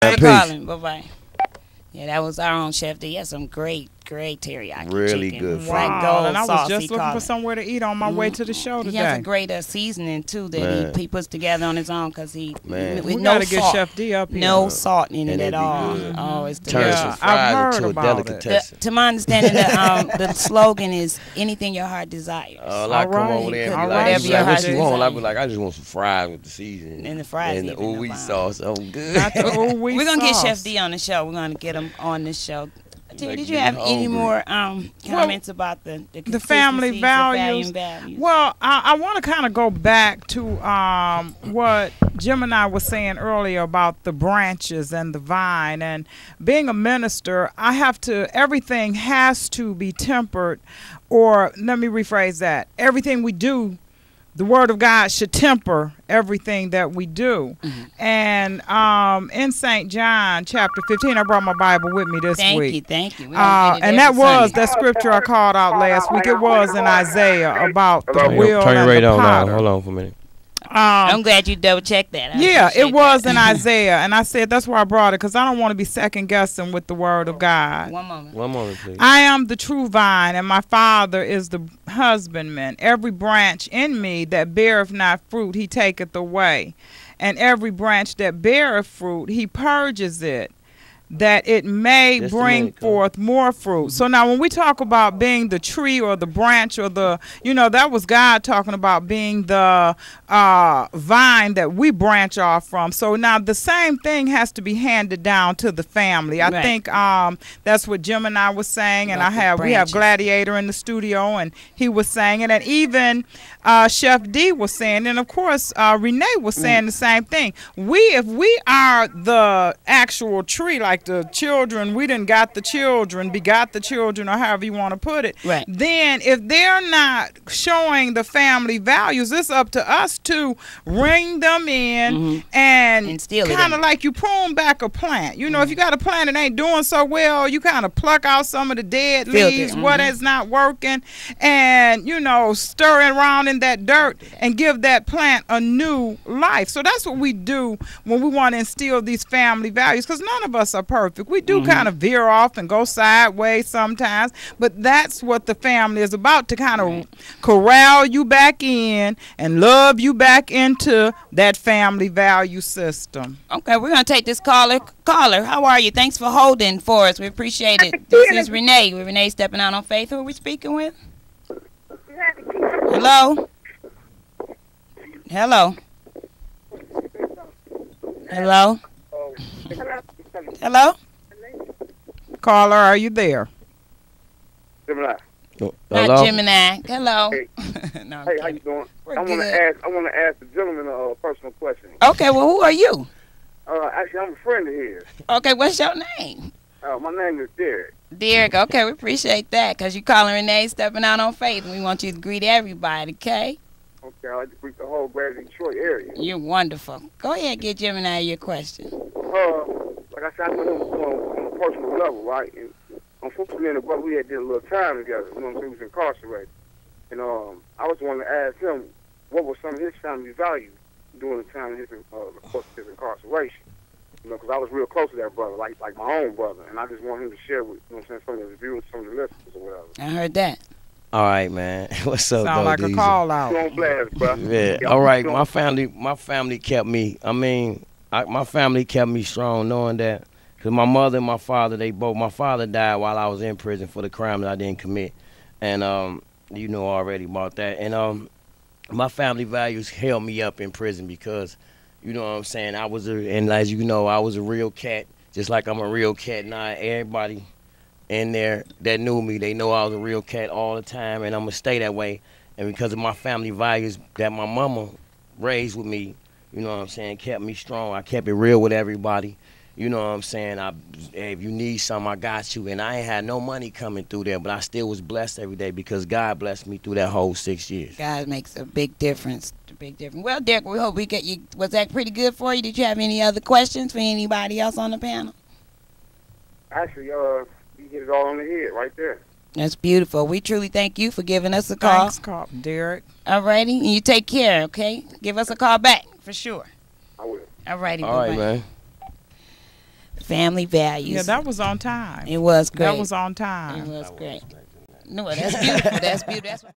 Thanks for Peace. calling. Bye-bye. Yeah, that was our own Chef D. He had some great teriyaki Really chicken. good food. Black Wow, gold and I was sauce, just he looking called for it. somewhere to eat on my way to the show He has a today. great seasoning too that Man. he puts together on his own because he Man. with We no gotta get salt, Chef D up here. no salt in And it it'd at be all. good. Oh, it's Turn delicious. some Yeah, I've fries heard into a about it. delicatessen. To my understanding, the slogan is anything your heart desires. I come All over right. there and All be right. like, Whatever your what heart you want? desires. I be like, I just want some fries with the seasoning. And the fries and the even ooey bomb. sauce. Oh, good. Not the ooey We're gonna get sauce. Chef D on the show. We're gonna get him on the show. Terry, did you me have any hungry. more comments about the family consistencies, values? the family values? Well, I want to kind of go back to what Jim and I were saying earlier about the branches and the vine. And being a minister, everything has to be tempered, or let me rephrase that. Everything we do, the Word of God should temper everything that we do. And in St. John chapter 15, I brought my Bible with me this week. Thank you. We don't get it And that every was Sunday. that scripture I called out last week. It was in Isaiah about the wheel Turn your and radio the on now. potter. Hold on for a minute. I'm glad you double checked that. I Yeah, appreciate it was that. in Isaiah, and I said that's why I brought it, because I don't want to be second guessing with the Word of God. One moment. One moment, please. I am the true vine, and my Father is the husbandman. Every branch in me that beareth not fruit, he taketh away. And every branch that beareth fruit, he purges it, that it may Just a bring minute, Cole. forth more fruit. So now when we talk about being the tree or the branch or that was God talking about being the vine that we branch off from. So now the same thing has to be handed down to the family. I Right. think that's what Jim and I was saying, and About the we have branches. Gladiator in the studio, and he was saying it, and even Chef D was saying, and of course Renee was saying the same thing. If we are the actual tree, like the children, we done got the children, begot the children, or however you want to put it. Right. Then if they're not showing the family values, it's up to us to ring them in and Instill it kind in of like you prune back a plant. You know, if you got a plant that ain't doing so well, you kind of pluck out some of the dead Filter. leaves, what is not working, and stir it around in that dirt and give that plant a new life. So that's what we do when we want to instill these family values, because none of us are perfect. We do kind of veer off and go sideways sometimes, but that's what the family is about, to kind of corral you back in and love you back into that family value system. Okay, we're gonna take this caller. Caller, how are you? Thanks for holding for us. We appreciate it. This is Renee. With Renee Stepping Out on Faith. Who are we speaking with? Hello. Hello. Hello. Hello. Caller, are you there? Gemini. Not Gemini. Hello. Hey. No, I'm Hey, how kidding. you doing? We're I want to good. ask the gentleman a personal question. Okay, well, who are you? Actually, I'm a friend of his. Okay, what's your name? My name is Derek. Derek. Okay, we appreciate that because you're calling Renee Stepping Out on Faith, and we want you to greet everybody, okay? Okay, I like to greet the whole greater Detroit area. You're wonderful. Go ahead, get Gemini your question. Like I said, I know him on a personal level, right? And unfortunately, in the brother, we had did a little time together. You know what I'm saying? He was incarcerated. And I was wanting to ask him what were some of his family values during the time of his incarceration. You know, because I was real close to that brother, like my own brother, and I just want him to share with some of his viewers, some of the listeners, or whatever. I heard that. All right, man. What's up, Sound like a Diesel? call You out. on blast, bro. Yeah. All right. My family kept me. My family kept me strong, knowing that, because my mother and my father, my father died while I was in prison for the crime that I didn't commit, and you know already about that. And my family values held me up in prison because, you know what I'm saying, and as you know, I was a real cat, just like I'm a real cat now. Everybody in there that knew me, they know I was a real cat all the time, and I'm gonna stay that way. And because of my family values that my mama raised with me, you know what I'm saying, kept me strong. I kept it real with everybody. You know what I'm saying? If you need something, I got you. And I ain't had no money coming through there, but I still was blessed every day because God blessed me through that whole 6 years. God makes a big difference. A big difference. Well, Derek, we hope we get you. Was that pretty good for you? Did you have any other questions for anybody else on the panel? Actually, you hit it all on the head right there. That's beautiful. We truly thank you for giving us a call. Thanks, Derek. All righty. And you take care, okay? Give us a call back for sure. I will. All righty. All right, bye-bye. man. family values. Yeah, that was on time. It was great. That was on It time. was great. No, that's beautiful. That's beautiful. That's what